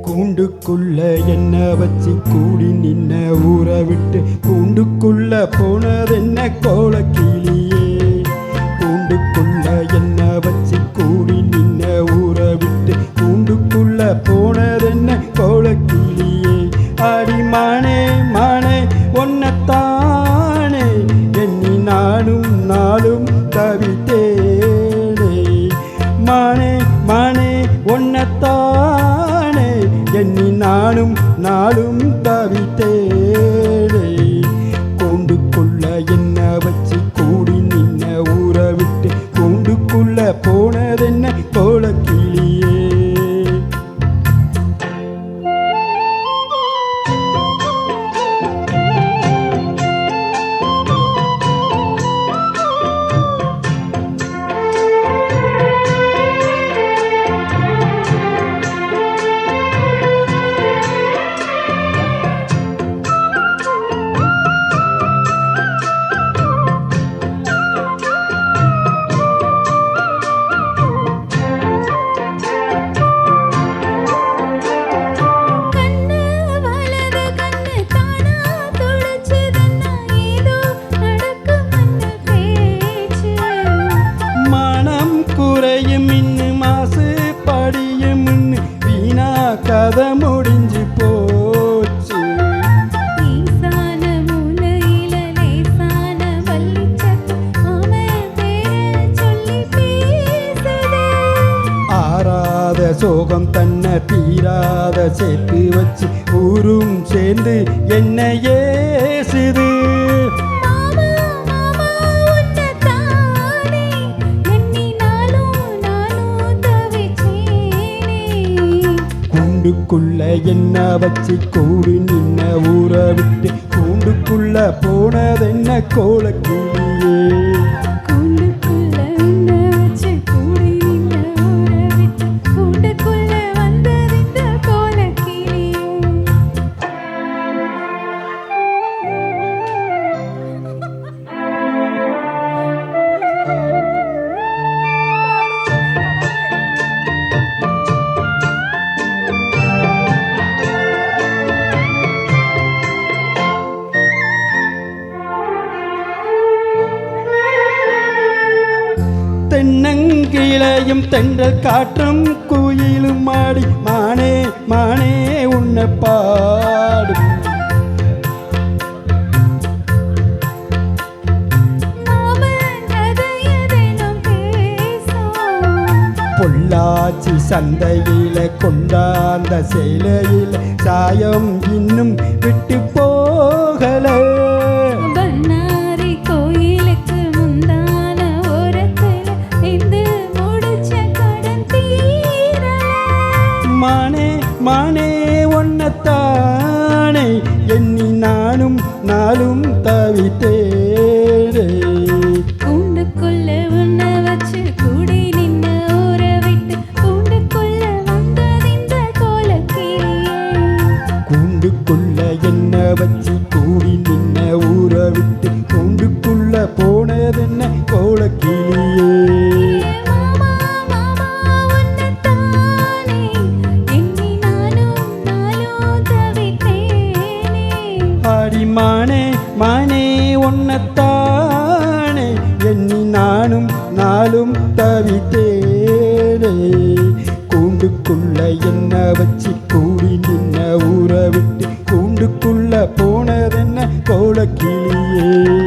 கூண்டுக்குள்ள என்ன வச்சு கூடி நின்ன ஊரை விட்டு கூண்டுக்குள்ள போனதென்ன கோலக்கிளியே. கூண்டுக்குள்ள என்ன வச்சு கூடி நின்ன ஊரை விட்டு கூண்டுக்குள்ள போனதென்ன கோலக்கிளியே. அடி மானே மானே ஒன்னத்தானே எண்ணி நானும் நாளும் தவித்தேனே. மானே மானே ஒன்னத்தானே எண்ணி நானும் நாளும் தவித்தேனே. கூண்டுக்குள்ள என்ன வச்சு கூடி நின்ன ஊரை விட்டு கூண்டுக்குள்ள போனதென்ன கோலக்கிளியே. கதை முடிஞ்சு போச்சு. ஈசான மூலையில லேசான வள்ளிச்சத்து அவன் பேரை சொல்லி பேசுதே. ஆறாத சோகம் தன்னை தீராத சேர்த்து வச்சு ஊரும் சேர்ந்து என்ன ஏசுது. கூண்டுக்குள்ள என்ன வச்சு கூடி நின்ன ஊரை விட்டு கூண்டுக்குள்ள போனதென்ன கோலக்கிளியே. கூண்டுக்குள்ள என்ன வச்சு கூடி நின்ன ஊரை விட்டு கூண்டுக்குள்ள வந்ததிந்த கோலக்கிளியே. தென்னங்கிளையும் தென்றல் காற்றும் குயிலும் ஆடி மானே மானே உன்னை பாடும். பொள்ளாச்சி சந்தையில கொண்டாந்த சேலையில சாயம் இன்னும் விட்டு போகல. மானே மானே ஒன்னத்தானே எண்ணி நானும் நாளும் தவித்தேனே. கூண்டுக்குள்ள உன்னை வச்சு கூடி நின்ன ஊரை விட்டு கூண்டுக்குள்ள வந்ததிந்த கோலக்கிளியே. கூண்டுக்குள்ள என்ன வச்சு கூடி நின்ன ஊரை விட்டு கூண்டுக்குள்ள போனதென்ன கோலக்கிளியே. மானே மானே ஒன்னத்தானே எண்ணி நானும் நாளும் தவித்தேனே. கூண்டுக்குள்ள என்ன வச்சு கூடி நின்ன ஊரை விட்டு கூண்டுக்குள்ள போனதென்ன கோலக்கிளியே.